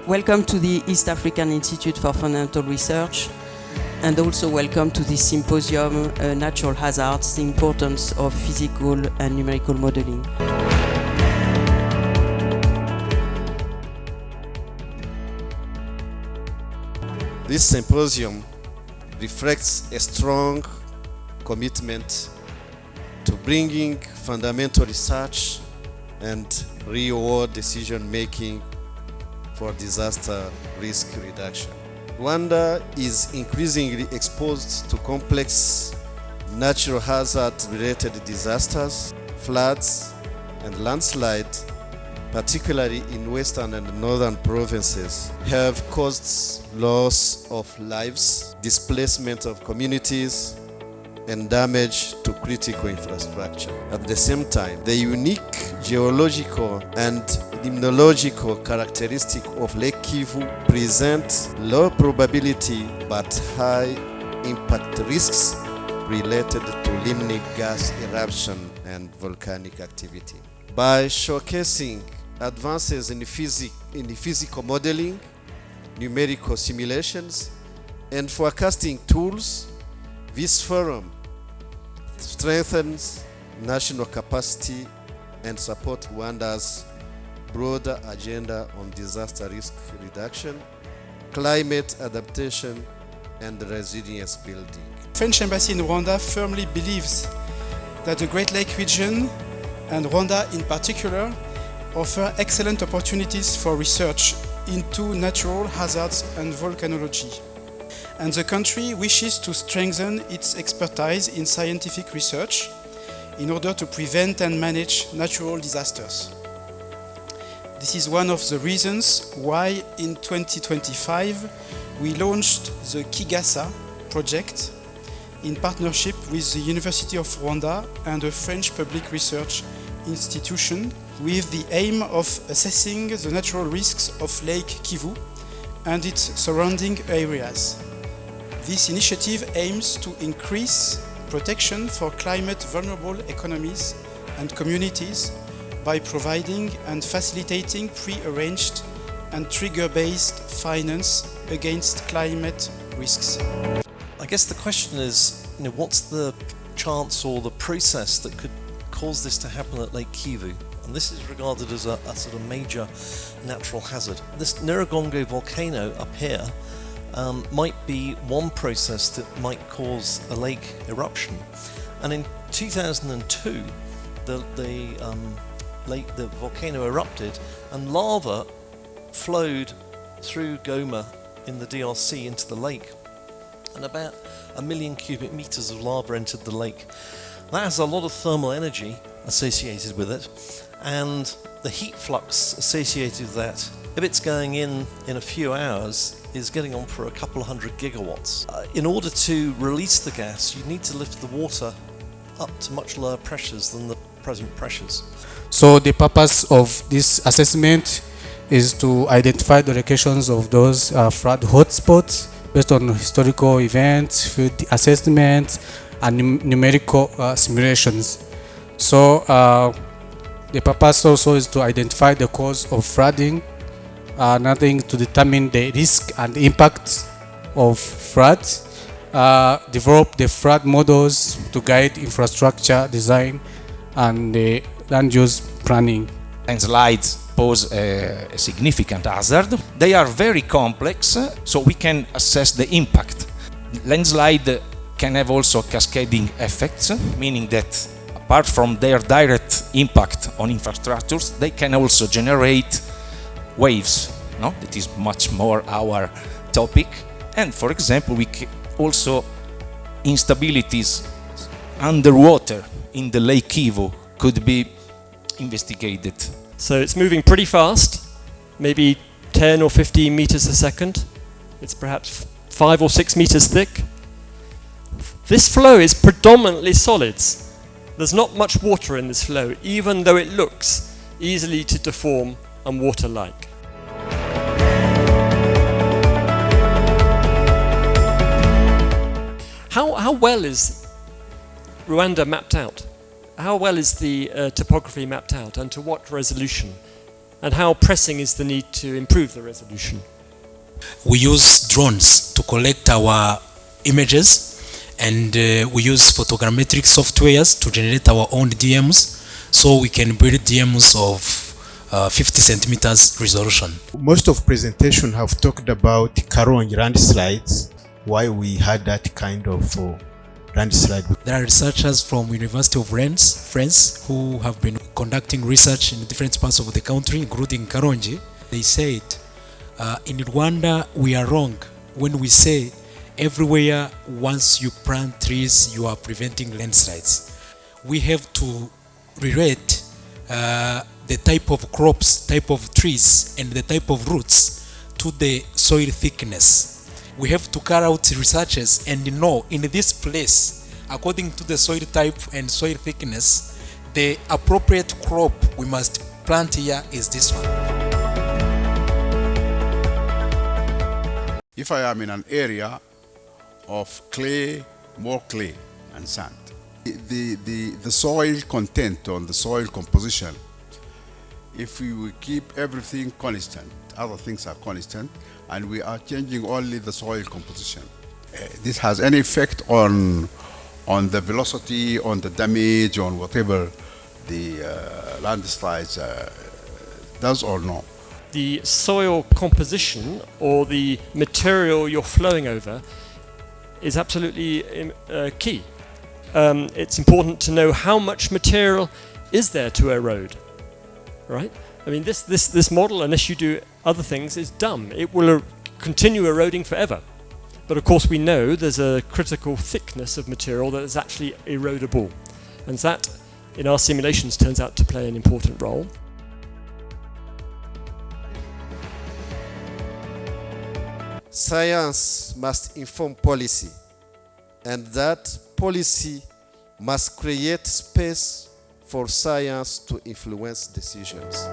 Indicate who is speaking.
Speaker 1: Welcome to the East African Institute for Fundamental Research, and also welcome to this symposium, Natural Hazards, the Importance of Physical and Numerical Modeling.
Speaker 2: This symposium reflects a strong commitment to bringing fundamental research and real-world decision-making for disaster risk reduction. Rwanda is increasingly exposed to complex natural hazard-related disasters, floods, and landslides, particularly in western and northern provinces, have caused loss of lives, displacement of communities, and damage to critical infrastructure. At the same time, the unique geological and limnological characteristic of Lake Kivu present low probability but high impact risks related to limnic gas eruption and volcanic activity. By showcasing advances in physical modeling, numerical simulations, and forecasting tools, this forum strengthens national capacity and supports Rwanda's broader agenda on disaster risk reduction, climate adaptation, and resilience building.
Speaker 3: The French Embassy in Rwanda firmly believes that the Great Lake region, and Rwanda in particular, offer excellent opportunities for research into natural hazards and volcanology. And the country wishes to strengthen its expertise in scientific research in order to prevent and manage natural disasters. This is one of the reasons why in 2025 we launched the Kigasa project in partnership with the University of Rwanda and a French public research institution with the aim of assessing the natural risks of Lake Kivu and its surrounding areas. This initiative aims to increase protection for climate-vulnerable economies and communities by providing and facilitating pre-arranged and trigger-based finance against climate risks.
Speaker 4: I guess the question is, what's the chance or the process that could cause this to happen at Lake Kivu? And this is regarded as a sort of major natural hazard. This Nyiragongo volcano up here might be one process that might cause a lake eruption. And in 2002, the volcano erupted and lava flowed through Goma in the DRC into the lake. And about 1 million cubic meters of lava entered the lake. That has a lot of thermal energy associated with it, and the heat flux associated with that, if it's going in a few hours, is getting on for a couple of hundred gigawatts. In order to release the gas, you need to lift the water up to much lower pressures than the present pressures.
Speaker 5: So the purpose of this assessment is to identify the locations of those flood hotspots based on historical events, field assessments, and numerical simulations. So the purpose also is to identify the cause of flooding, another thing to determine the risk and impact of floods, develop the flood models to guide infrastructure design and the land use planning.
Speaker 6: Landslides pose a significant hazard. They are very complex, so we can assess the impact. Landslide can have also cascading effects, meaning that apart from their direct impact on infrastructures, they can also generate waves. No? That is much more our topic. And for example, also instabilities underwater in the Lake Kivu could be investigated.
Speaker 7: So it's moving pretty fast, maybe 10 or 15 meters a second. It's perhaps 5 or 6 meters thick. This flow is predominantly solids. There's not much water in this flow, even though it looks easily to deform and water-like. How well is Rwanda mapped out? How well is the topography mapped out, and to what resolution? and how pressing is the need to improve the resolution?
Speaker 5: We use drones to collect our images, and we use photogrammetric softwares to generate our own DMs, so we can build DMs of 50 centimeters resolution.
Speaker 8: Most of presentation have talked about Karongi landslides, why we had that kind of landslide.
Speaker 5: There are researchers from University of France who have been conducting research in different parts of the country, including Karongi. They said, in Rwanda, we are wrong when we say everywhere once you plant trees, you are preventing landslides. We have to relate the type of crops, type of trees, and the type of roots to the soil thickness. We have to carry out researches and know in this place, according to the soil type and soil thickness, the appropriate crop we must plant here is this one.
Speaker 9: If I am in an area of clay, more clay and sand, the soil content or the soil composition, if we will keep everything constant, other things are constant, and we are changing only the soil composition, this has any effect on the velocity, on the damage, on whatever the landslides does or no?
Speaker 7: The soil composition or the material you're flowing over is absolutely key. It's important to know how much material is there to erode, right? I mean, this model, unless you do other things, is dumb. It will continue eroding forever. But of course we know there's a critical thickness of material that is actually erodable. And that, in our simulations, turns out to play an important role.
Speaker 2: Science must inform policy, and that policy must create space for science to influence decisions.